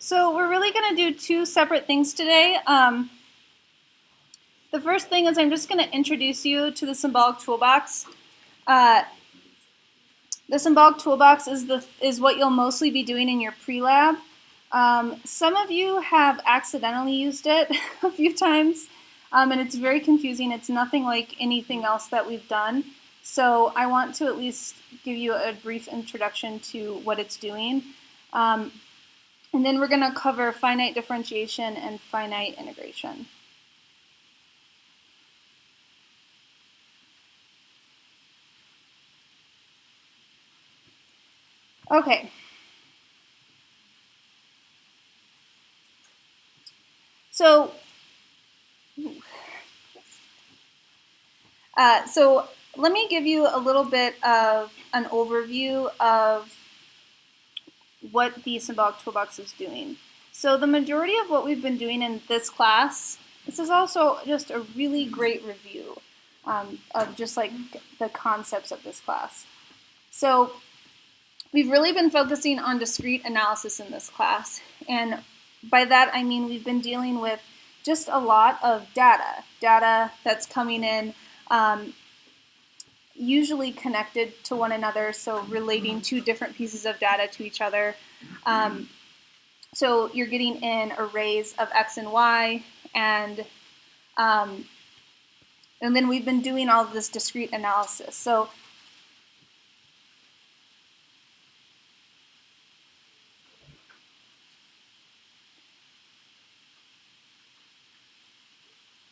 So we're really going to do two separate things today. The first thing is I'm just going to introduce you to the symbolic toolbox. The symbolic toolbox is what you'll mostly be doing in your pre-lab. Some of you have accidentally used it a few times, and it's very confusing. It's nothing like anything else that we've done. So I want to at least give you a brief introduction to what it's doing. And then we're going to cover finite differentiation and finite integration. Okay. So let me give you a little bit of an overview of what the symbolic toolbox is doing. So the majority of what we've been doing in this class, this is also just a really great review of just like the concepts of this class. So we've really been focusing on discrete analysis in this class, and by that I mean we've been dealing with just a lot of data that's coming in, usually connected to one another, so relating two different pieces of data to each other. So you're getting in arrays of X and Y, and then we've been doing all of this discrete analysis. So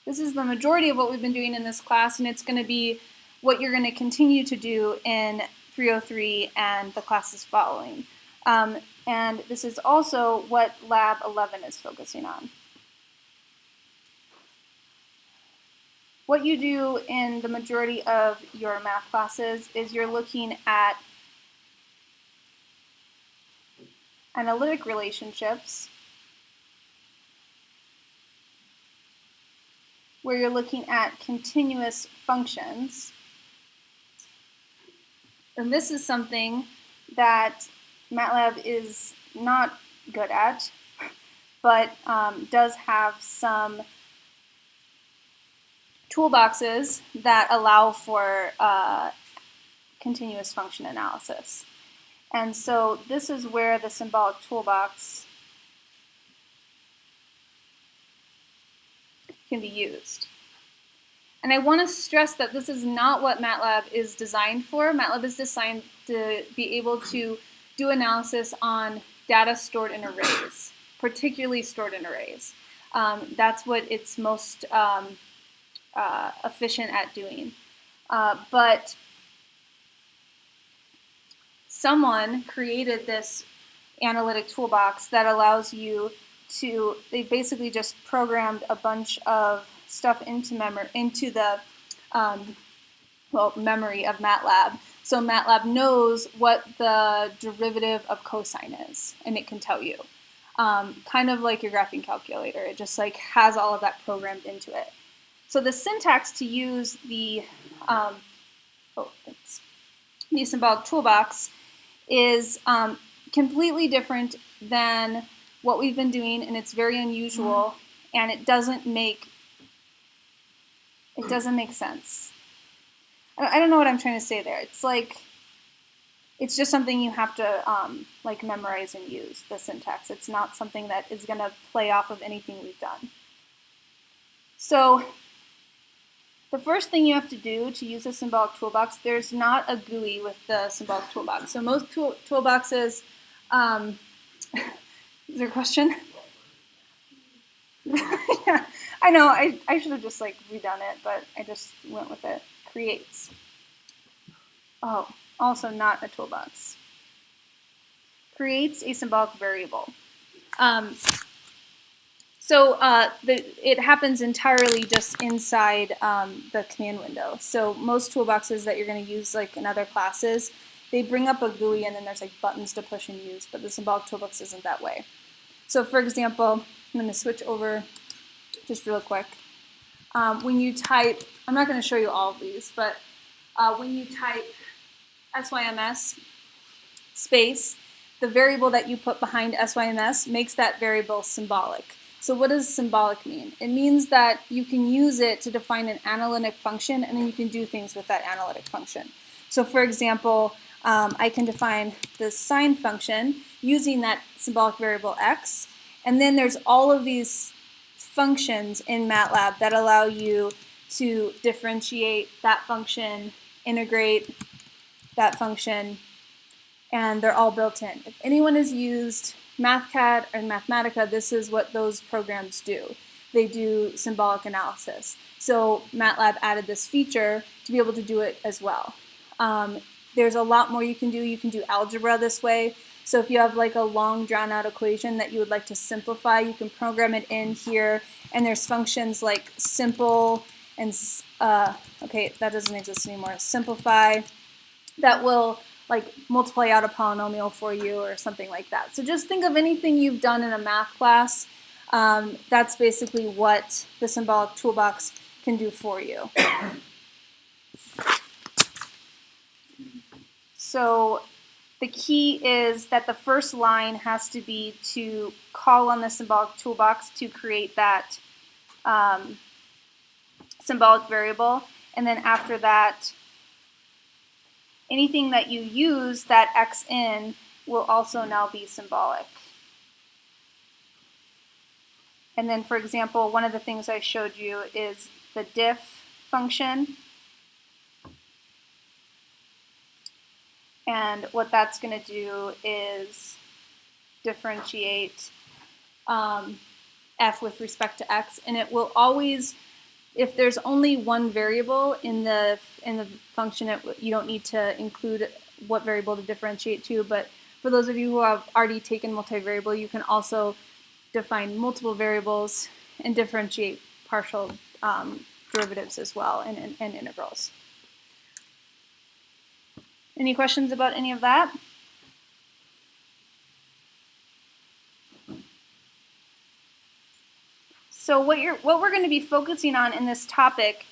this is the majority of what we've been doing in this class, and it's going to be what you're going to continue to do in 303 and the classes following. And this is also what Lab 11 is focusing on. What you do in the majority of your math classes is you're looking at analytic relationships, where you're looking at continuous functions. And this is something that MATLAB is not good at, but does have some toolboxes that allow for continuous function analysis. And so this is where the symbolic toolbox can be used. And I want to stress that this is not what MATLAB is designed for. MATLAB is designed to be able to do analysis on data stored in arrays, particularly stored in arrays. That's what it's most efficient at doing. But someone created this analytic toolbox that allows you to, they basically just programmed a bunch of stuff into the memory of MATLAB. So MATLAB knows what the derivative of cosine is, and it can tell you. Kind of like your graphing calculator. It just like has all of that programmed into it. So the syntax to use the symbolic toolbox is completely different than what we've been doing, and it's very unusual, and it doesn't make sense. I don't know what I'm trying to say there. It's like, it's just something you have to like memorize and use, the syntax. It's not something that is going to play off of anything we've done. So the first thing you have to do to use a symbolic toolbox, there's not a GUI with the symbolic toolbox. So most toolboxes, is there a question? Yeah, I know, I should have just like redone it, but I just went with it. Creates. Oh, also not a toolbox. Creates a symbolic variable. It happens entirely just inside the command window. So most toolboxes that you're going to use like in other classes, they bring up a GUI and then there's like buttons to push and use, but the symbolic toolbox isn't that way. So for example, I'm going to switch over just real quick. When you type, I'm not going to show you all of these, but when you type SYMS space, the variable that you put behind SYMS makes that variable symbolic. So what does symbolic mean? It means that you can use it to define an analytic function, and then you can do things with that analytic function. So for example, I can define the sine function using that symbolic variable x, and then there's all of these functions in MATLAB that allow you to differentiate that function, integrate that function, and they're all built in. If anyone has used MathCAD or Mathematica, this is what those programs do. They do symbolic analysis. So MATLAB added this feature to be able to do it as well. There's a lot more you can do. You can do algebra this way. So if you have like a long drawn out equation that you would like to simplify, you can program it in here. And there's functions like simple and, okay, that doesn't exist anymore, simplify, that will like multiply out a polynomial for you or something like that. So just think of anything you've done in a math class. That's basically what the symbolic toolbox can do for you. So the key is that the first line has to be to call on the symbolic toolbox to create that symbolic variable. And then after that, anything that you use that X in will also now be symbolic. And then, for example, one of the things I showed you is the diff function. And what that's going to do is differentiate f with respect to x, and it will always, if there's only one variable in the function, you don't need to include what variable to differentiate to. But for those of you who have already taken multivariable, you can also define multiple variables and differentiate partial derivatives as well, and integrals. Any questions about any of that? So what we're going to be focusing on in this topic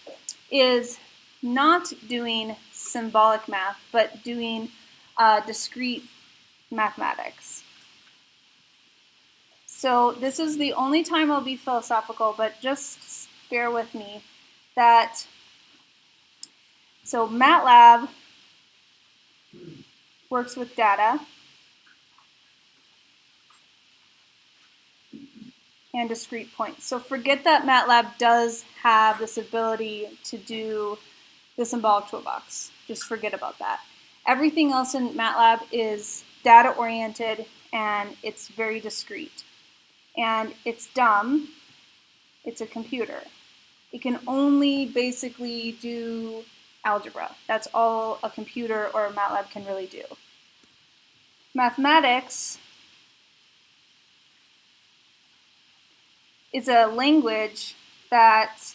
is not doing symbolic math, but doing discrete mathematics. So this is the only time I'll be philosophical, but just bear with me. So MATLAB works with data and discrete points. So forget that MATLAB does have this ability to do the symbolic toolbox. Just forget about that. Everything else in MATLAB is data-oriented, and it's very discrete. And it's dumb. It's a computer. It can only basically do algebra. That's all a computer or a MATLAB can really do. Mathematics is a language that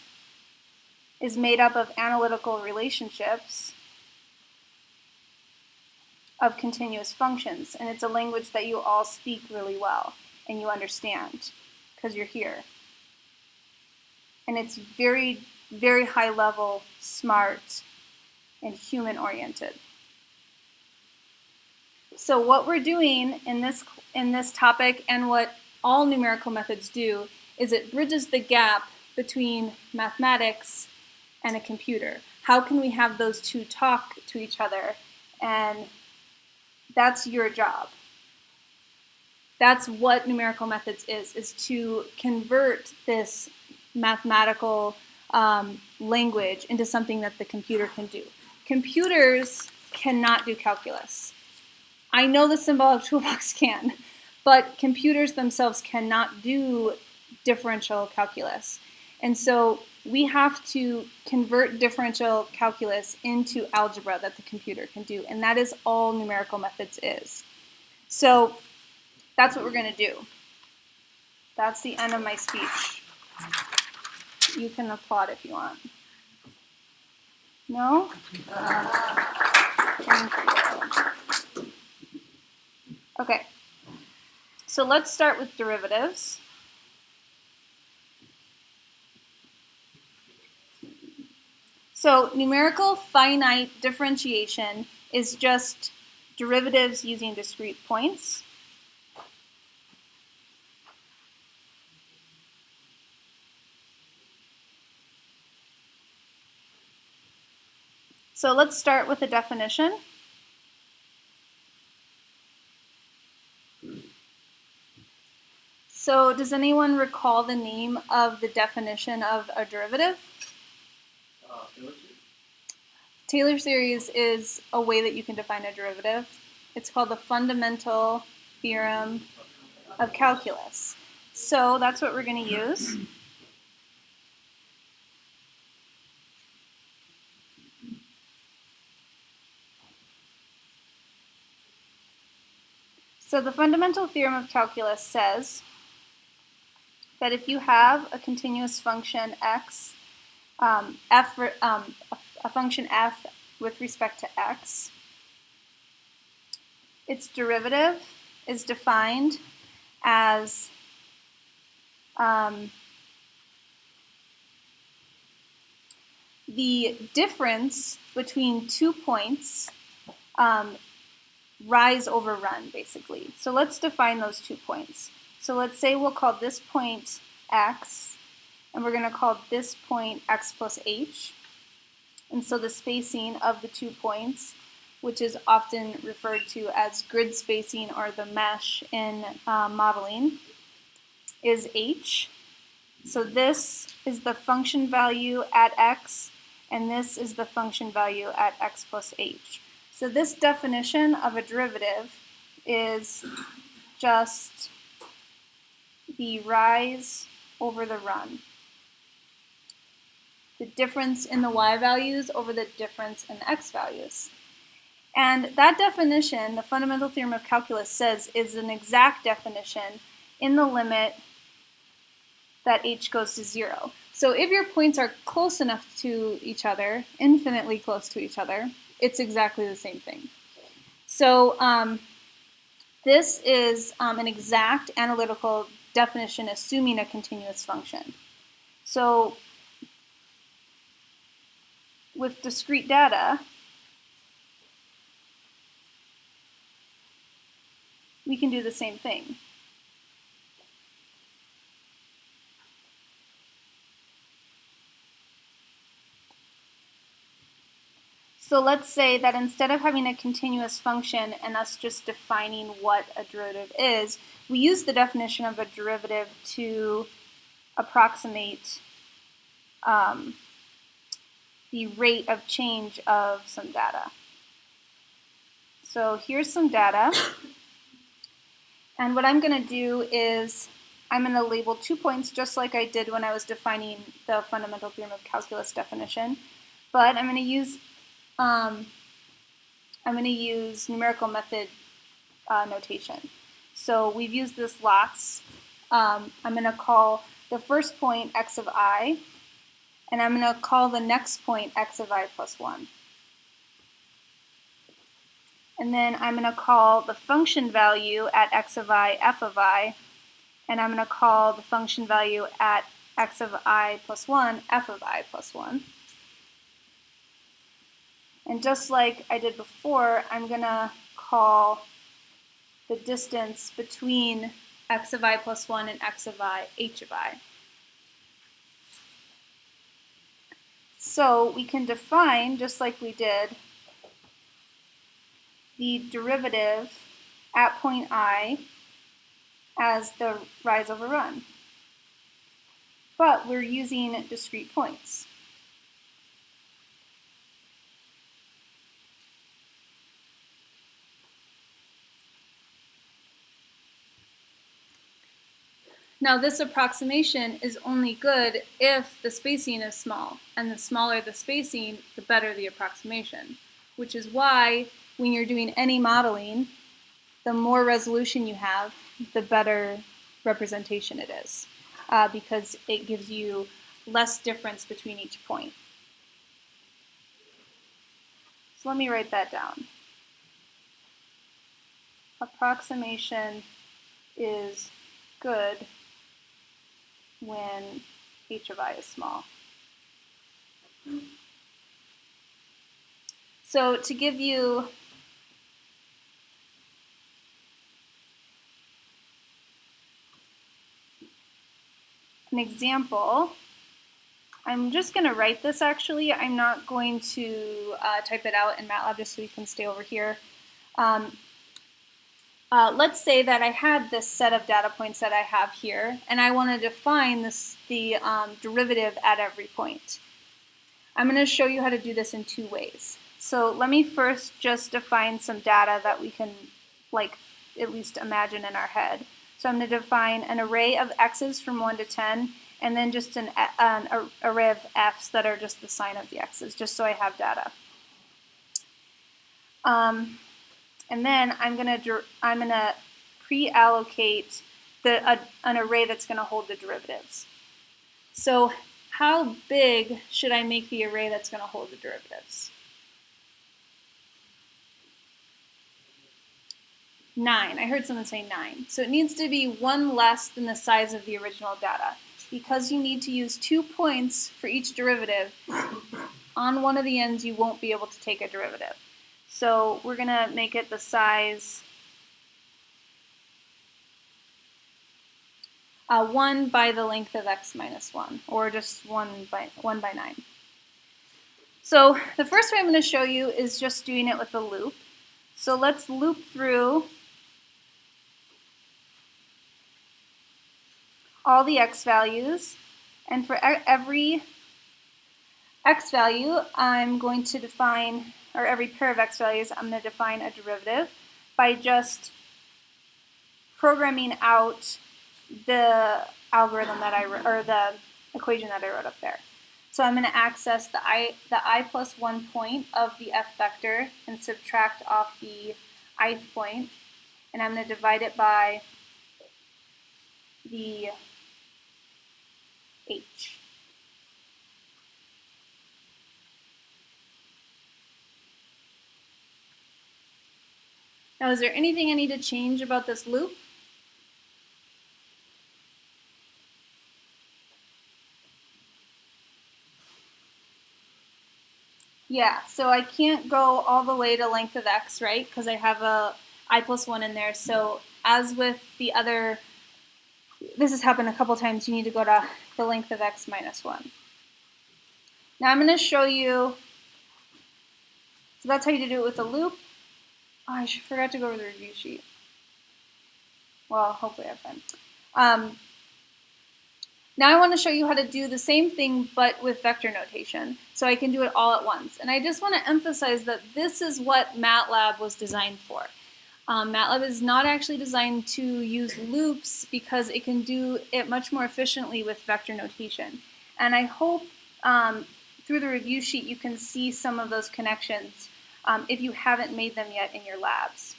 is made up of analytical relationships of continuous functions, and it's a language that you all speak really well and you understand because you're here. And it's very, very high level, smart, and human oriented. So what we're doing in this topic, and what all numerical methods do, is it bridges the gap between mathematics and a computer. How can we have those two talk to each other? And that's your job. That's what numerical methods is to convert this mathematical language into something that the computer can do. Computers cannot do calculus. I know the symbolic toolbox can, but computers themselves cannot do differential calculus. And so we have to convert differential calculus into algebra that the computer can do, and that is all numerical methods is. So that's what we're going to do. That's the end of my speech. You can applaud if you want. No? Thank you. Okay, so let's start with derivatives. So numerical finite differentiation is just derivatives using discrete points. So let's start with a definition. So does anyone recall the name of the definition of a derivative? Taylor series is a way that you can define a derivative. It's called the fundamental theorem of calculus. So that's what we're going to use. So the fundamental theorem of calculus says that if you have a continuous function x, a function f with respect to x, its derivative is defined as the difference between 2 points rise over run, basically. So let's define those 2 points. So let's say we'll call this point x, and we're going to call this point x plus h. And so the spacing of the 2 points, which is often referred to as grid spacing or the mesh in modeling, is h. So this is the function value at x, and this is the function value at x plus h. So this definition of a derivative is just the rise over the run. The difference in the y values over the difference in the x values. And that definition, the fundamental theorem of calculus says, is an exact definition in the limit that h goes to 0. So if your points are close enough to each other, infinitely close to each other, it's exactly the same thing. So this is an exact analytical definition assuming a continuous function. So with discrete data, we can do the same thing. So let's say that instead of having a continuous function and us just defining what a derivative is, we use the definition of a derivative to approximate the rate of change of some data. So here's some data. And what I'm going to do is I'm going to label 2 points just like I did when I was defining the fundamental theorem of calculus definition. But I'm going to use numerical method notation. So we've used this lots. I'm going to call the first point x of I, and I'm going to call the next point x of I plus 1. And then I'm going to call the function value at x of I f of I, and I'm going to call the function value at x of I plus 1 f of I plus 1. And just like I did before, I'm going to call the distance between x of I plus 1 and x of I h of I. So we can define, just like we did, the derivative at point I as the rise over run. But we're using discrete points. Now this approximation is only good if the spacing is small, and the smaller the spacing, the better the approximation, which is why when you're doing any modeling, the more resolution you have, the better representation it is, because it gives you less difference between each point. So let me write that down. Approximation is good when h of I is small. So to give you an example, I'm just going to write this actually. I'm not going to type it out in MATLAB just so we can stay over here. Let's say that I had this set of data points that I have here, and I want to define the derivative at every point. I'm going to show you how to do this in two ways. So let me first just define some data that we can at least imagine in our head. So I'm going to define an array of x's from 1 to 10, and then just an array of f's that are just the sign of the x's, just so I have data. And then I'm gonna pre-allocate an array that's going to hold the derivatives. So how big should I make the array that's going to hold the derivatives? 9. I heard someone say 9. So it needs to be 1 less than the size of the original data. Because you need to use 2 points for each derivative, on one of the ends you won't be able to take a derivative. So we're going to make it the size 1 by the length of x minus 1, or just 1 by 9. So the first way I'm going to show you is just doing it with a loop. So let's loop through all the x values, and for every x value I'm going to define, or every pair of x values, I'm going to define a derivative by just programming out the algorithm that or the equation that I wrote up there. So I'm going to access the I plus 1 point of the f vector and subtract off the ith point, and I'm going to divide it by the h. Now, is there anything I need to change about this loop? Yeah, so I can't go all the way to length of x, right? Because I have a I plus 1 in there. So as with the other, this has happened a couple times, you need to go to the length of x minus 1. Now I'm going to show you, so that's how you do it with a loop. Oh, I forgot to go over the review sheet. Well, hopefully I have time. Now I want to show you how to do the same thing but with vector notation, so I can do it all at once. And I just want to emphasize that this is what MATLAB was designed for. MATLAB is not actually designed to use loops because it can do it much more efficiently with vector notation. And I hope through the review sheet you can see some of those connections if you haven't made them yet in your labs.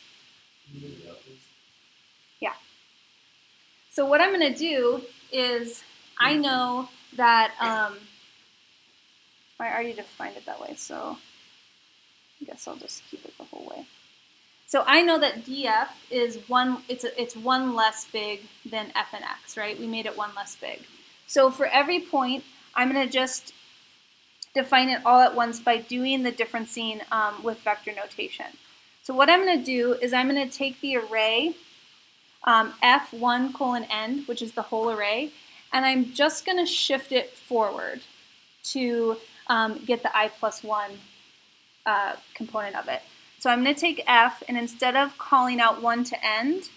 Yeah. So what I'm going to do is, I know that, I already defined it that way, so I guess I'll just keep it the whole way. So I know that df is it's 1 less big than f and x, right? We made it 1 less big. So for every point, I'm going to just define it all at once by doing the differencing with vector notation. So what I'm going to do is I'm going to take the array f1 colon n, which is the whole array, and I'm just going to shift it forward to get the I plus 1 component of it. So I'm going to take f, and instead of calling out 1 to end,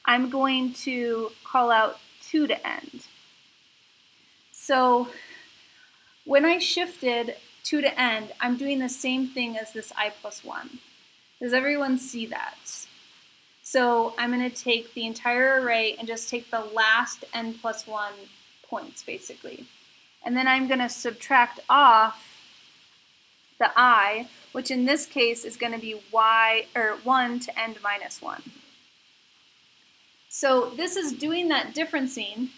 I'm going to call out 2 to end. So when I shifted 2 to end, I'm doing the same thing as this I plus 1. Does everyone see that? So I'm going to take the entire array and just take the last n plus 1 points, basically. And then I'm going to subtract off the I, which in this case is going to be 1 to n minus 1. So this is doing that differencing,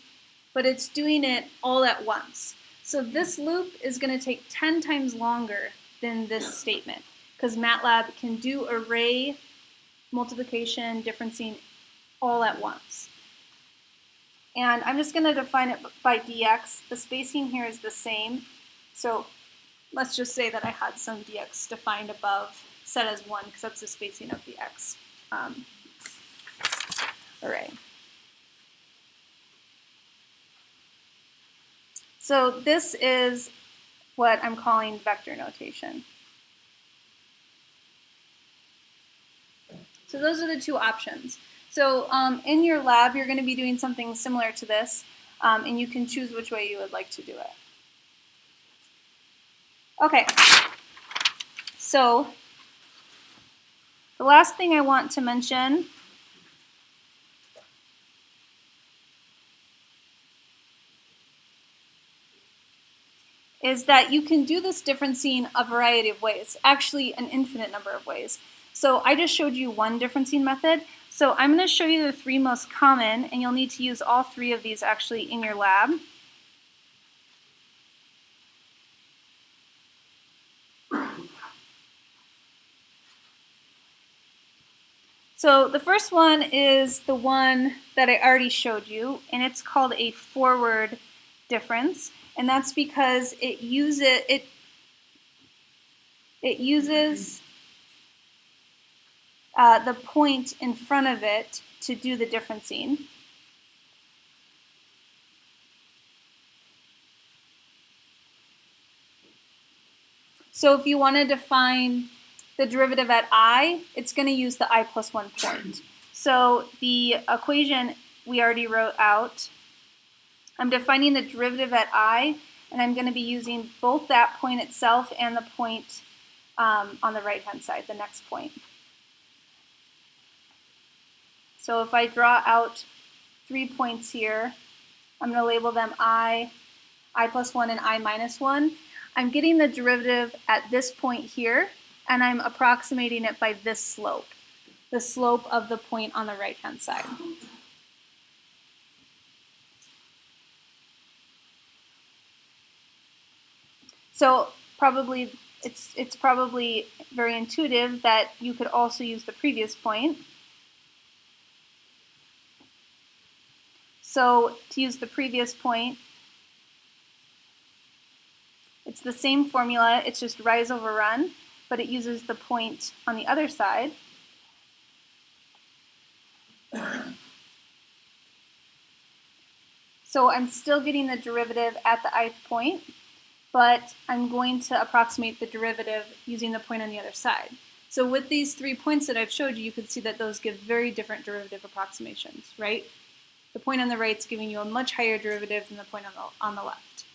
but it's doing it all at once. So this loop is going to take 10 times longer than this statement, because MATLAB can do array multiplication, differencing all at once. And I'm just going to define it by dx. The spacing here is the same. So let's just say that I had some dx defined above, set as 1, because that's the spacing of the x array. So this is what I'm calling vector notation. So those are the two options. So in your lab, you're going to be doing something similar to this, and you can choose which way you would like to do it. Okay, so the last thing I want to mention is that you can do this differencing a variety of ways, actually an infinite number of ways. So I just showed you one differencing method. So I'm going to show you the three most common, and you'll need to use all three of these actually in your lab. So the first one is the one that I already showed you, and it's called a forward difference, and that's because it uses the point in front of it to do the differencing. So if you wanted to find the derivative at I, it's going to use the I plus 1 point. So the equation we already wrote out. I'm defining the derivative at I, and I'm going to be using both that point itself and the point on the right-hand side, the next point. So if I draw out 3 points here, I'm going to label them I plus 1, and I minus 1. I'm getting the derivative at this point here, and I'm approximating it by this slope, the slope of the point on the right-hand side. So probably it's probably very intuitive that you could also use the previous point. So to use the previous point, it's the same formula, it's just rise over run, but it uses the point on the other side. So I'm still getting the derivative at the ith point, but I'm going to approximate the derivative using the point on the other side. So with these 3 points that I've showed you, you can see that those give very different derivative approximations, right? The point on the right is giving you a much higher derivative than the point on the left.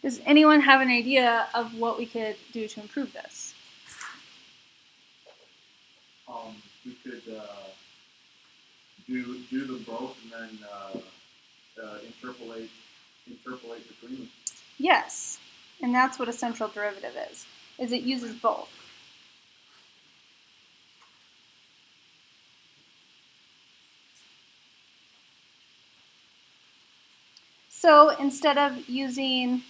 Does anyone have an idea of what we could do to improve this? We could do them both and then interpolate between them. Yes, and that's what a central derivative is it uses both. So instead of using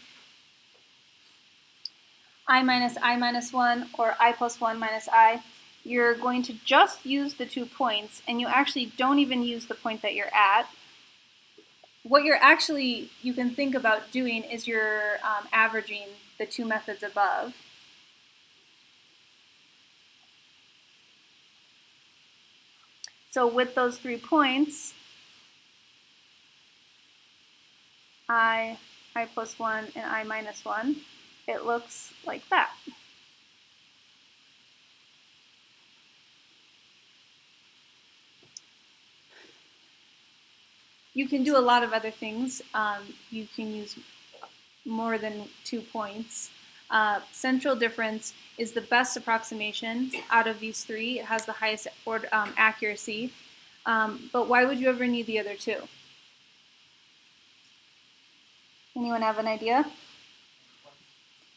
I minus 1 or I plus 1 minus I, you're going to just use the 2 points, and you actually don't even use the point that you're at. What you can think about doing is you're averaging the 2 methods above. So with those 3 points, I plus 1, and I minus 1, it looks like that. You can do a lot of other things. You can use more than 2 points. Central difference is the best approximation out of these 3. It has the highest accuracy. But why would you ever need the other 2? Anyone have an idea?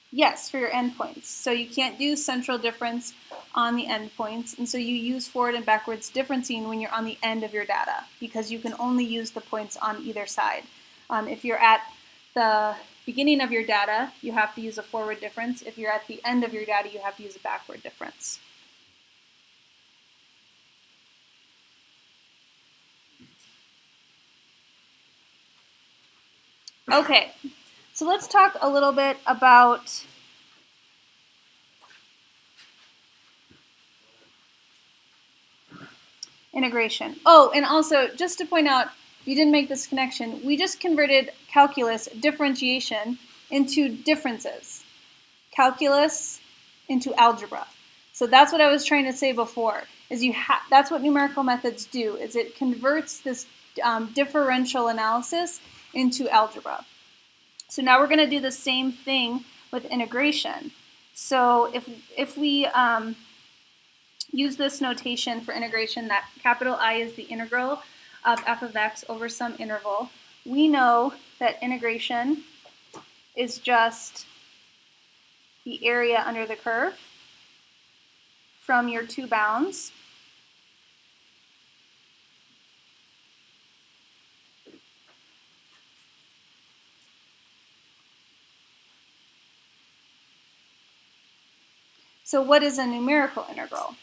Yes, for your endpoints. So you can't do central difference on the endpoints, and so you use forward and backwards differencing when you're on the end of your data, because you can only use the points on either side. If you're at the beginning of your data, you have to use a forward difference. If you're at the end of your data, you have to use a backward difference. Okay, so let's talk a little bit about integration. Oh, and also just to point out, if you didn't make this connection, we just converted calculus differentiation into differences. Calculus into algebra. So that's what I was trying to say before, is that's what numerical methods do, is it converts this differential analysis into algebra. So now we're going to do the same thing with integration. So if we use this notation for integration, that capital I is the integral of f of x over some interval, we know that integration is just the area under the curve from your two bounds So what is a numerical integral?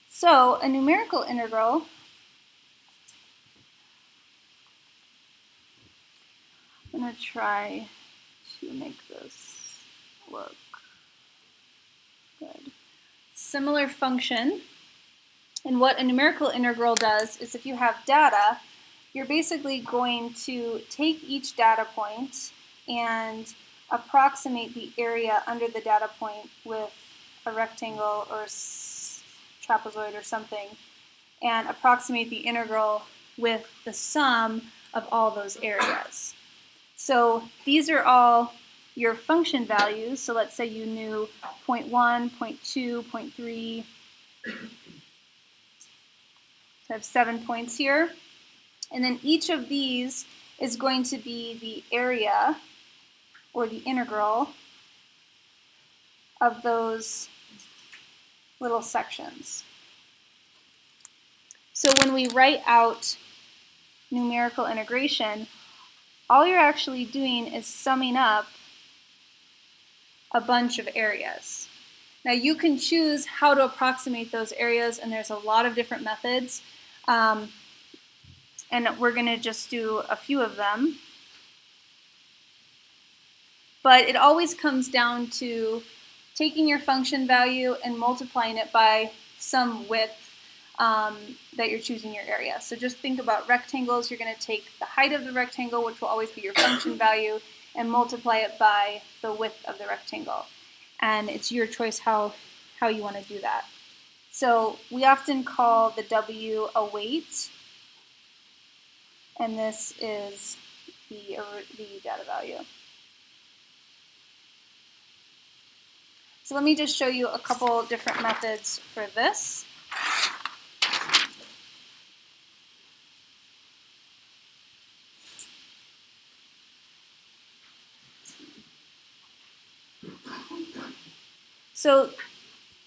So a numerical integral I'm going to try to make this look good. Similar function. And what a numerical integral does is if you have data, you're basically going to take each data point and approximate the area under the data point with a rectangle or trapezoid or something, and approximate the integral with the sum of all those areas. So these are all your function values. So let's say you knew 0.1, 0.2, 0.3. So I have 7 points here. And then each of these is going to be the area or the integral of those little sections. So when we write out numerical integration, all you're actually doing is summing up a bunch of areas. Now you can choose how to approximate those areas, and there's a lot of different methods. And we're going to just do a few of them. But it always comes down to taking your function value and multiplying it by some width that you're choosing your area. So just think about rectangles. You're going to take the height of the rectangle, which will always be your function value, and multiply it by the width of the rectangle. And it's your choice how you want to do that. So we often call the W a weight, and this is the data value. So let me just show you a couple different methods for this. So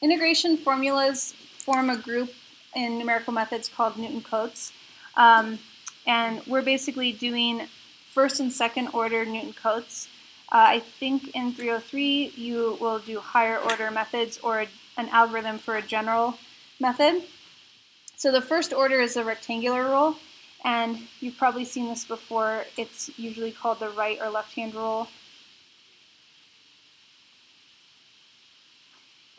integration formulas form a group in numerical methods called Newton-Cotes. And we're basically doing first and second order Newton-Cotes. I think in 303 you will do higher order methods or an algorithm for a general method. So the first order is the rectangular rule, and you've probably seen this before. It's usually called the right or left-hand rule.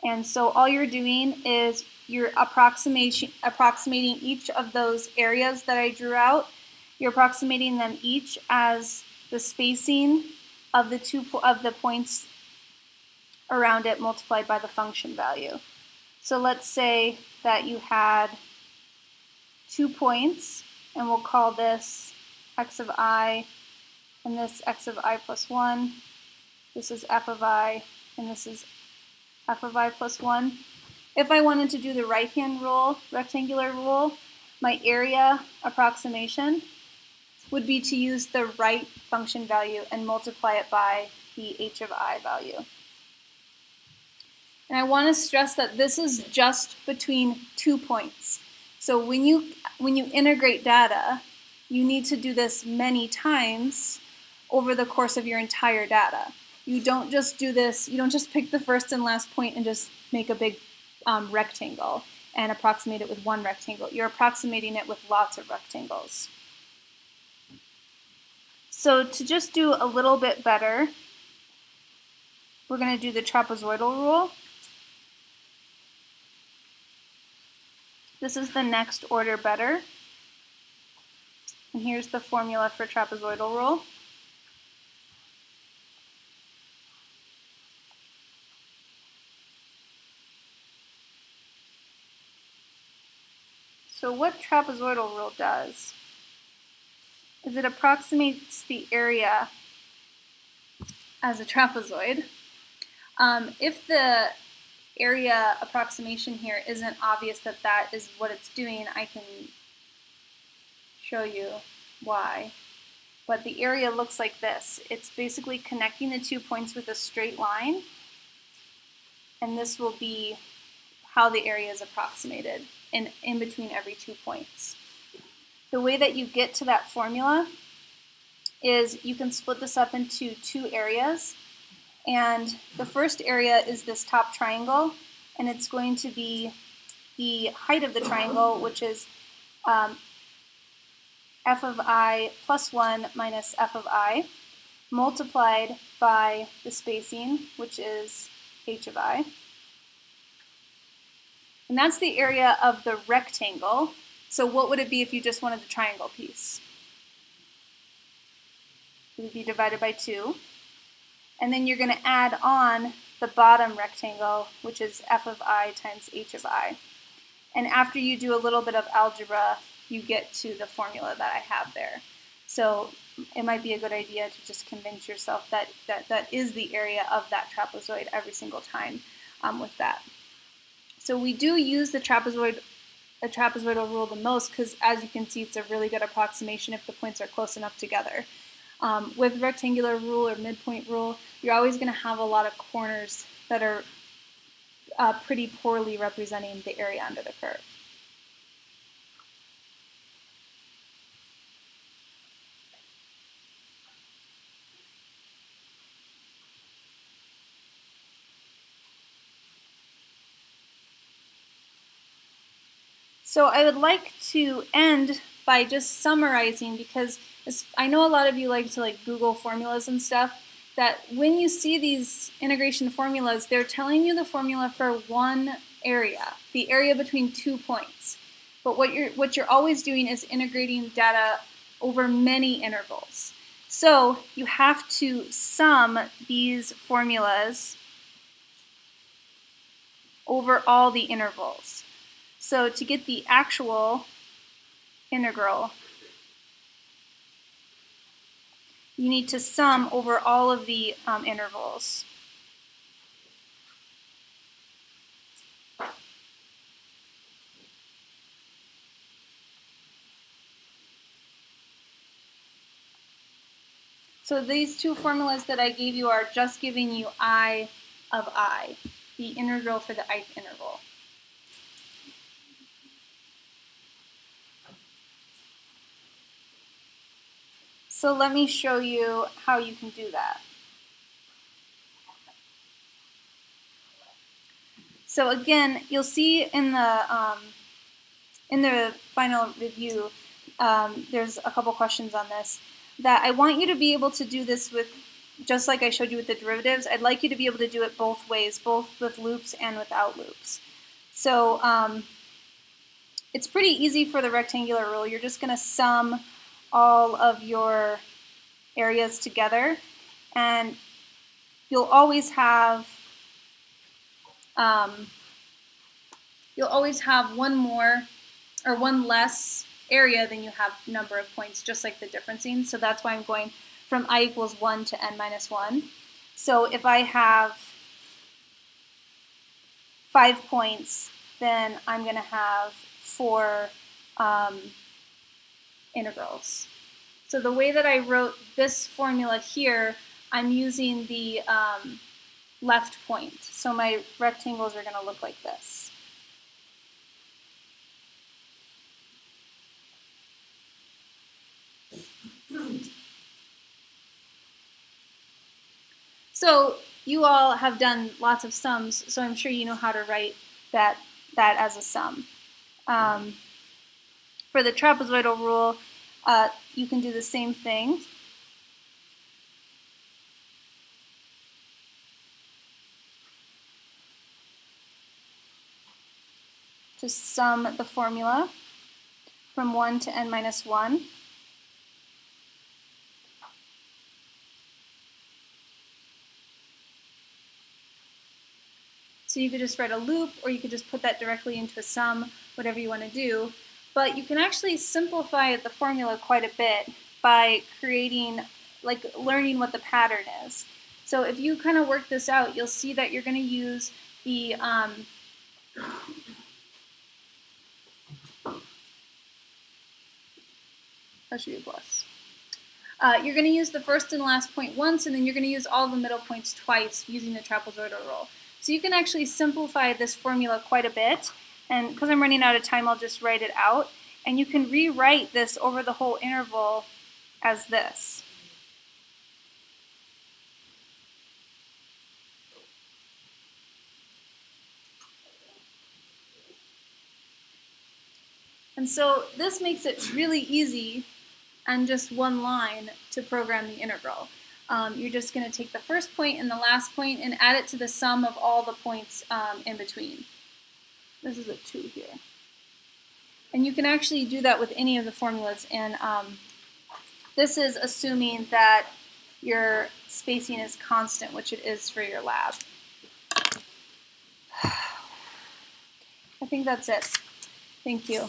And so all you're doing is you're approximating each of those areas that I drew out. You're approximating them each as the spacing of the points around it multiplied by the function value. So let's say that you had 2 points, and we'll call this x of I, and this x of I plus 1. This is f of I, and this is f of I plus 1. If I wanted to do the right-hand rule, rectangular rule, my area approximation would be to use the right function value and multiply it by the h of I value. And I want to stress that this is just between 2 points. So when you integrate data, you need to do this many times over the course of your entire data. You don't just do this, you don't just pick the first and last point and just make a big rectangle and approximate it with one rectangle. You're approximating it with lots of rectangles. So to just do a little bit better, we're going to do the trapezoidal rule. This is the next order better. And here's the formula for trapezoidal rule. So what trapezoidal rule does is it approximates the area as a trapezoid. If the area approximation here isn't obvious that that is what it's doing, I can show you why. But the area looks like this. It's basically connecting the 2 points with a straight line, and this will be how the area is approximated in between every 2 points. The way that you get to that formula is you can split this up into 2 areas, and the first area is this top triangle, and it's going to be the height of the triangle, which is f of I plus 1 minus f of I, multiplied by the spacing, which is h of I. And that's the area of the rectangle. So what would it be if you just wanted the triangle piece? It would be divided by 2. And then you're going to add on the bottom rectangle, which is f of I times h of I. And after you do a little bit of algebra, you get to the formula that I have there. So it might be a good idea to just convince yourself that that is the area of that trapezoid every single time with that. So we do use the trapezoidal rule the most because, as you can see, it's a really good approximation if the points are close enough together. With rectangular rule or midpoint rule, you're always going to have a lot of corners that are pretty poorly representing the area under the curve. So I would like to end by just summarizing, because I know a lot of you like to Google formulas and stuff, that when you see these integration formulas, they're telling you the formula for one area, the area between 2 points. But what you're always doing is integrating data over many intervals. So you have to sum these formulas over all the intervals. So to get the actual integral, you need to sum over all of the intervals. So these two formulas that I gave you are just giving you I of I, the integral for the ith interval. So let me show you how you can do that. So again, you'll see in the final review, there's a couple questions on this, that I want you to be able to do this with, just like I showed you with the derivatives, I'd like you to be able to do it both ways, both with loops and without loops. So it's pretty easy for the rectangular rule. You're just going to sum all of your areas together, and you'll always have one more or one less area than you have number of points, just like the differencing. So that's why I'm going from I equals 1 to n minus 1. So if I have 5 points, then I'm going to have 4 integrals. So the way that I wrote this formula here, I'm using the left point. So my rectangles are going to look like this. So you all have done lots of sums, so I'm sure you know how to write that as a sum. For the trapezoidal rule, you can do the same thing. to sum the formula from 1 to n minus 1. So you could just write a loop, or you could just put that directly into a sum, whatever you want to do. But you can actually simplify the formula quite a bit by creating, like learning what the pattern is. So if you kind of work this out, you'll see that you're going to use the that should be a plus. You're going to use the first and last point once, and then you're going to use all the middle points twice using the trapezoidal rule. So you can actually simplify this formula quite a bit, and because I'm running out of time, I'll just write it out. And you can rewrite this over the whole interval as this. And so this makes it really easy on just one line to program the integral. You're just going to take the first point and the last point and add it to the sum of all the points in between. This is a 2 here. And you can actually do that with any of the formulas. And this is assuming that your spacing is constant, which it is for your lab. I think that's it. Thank you.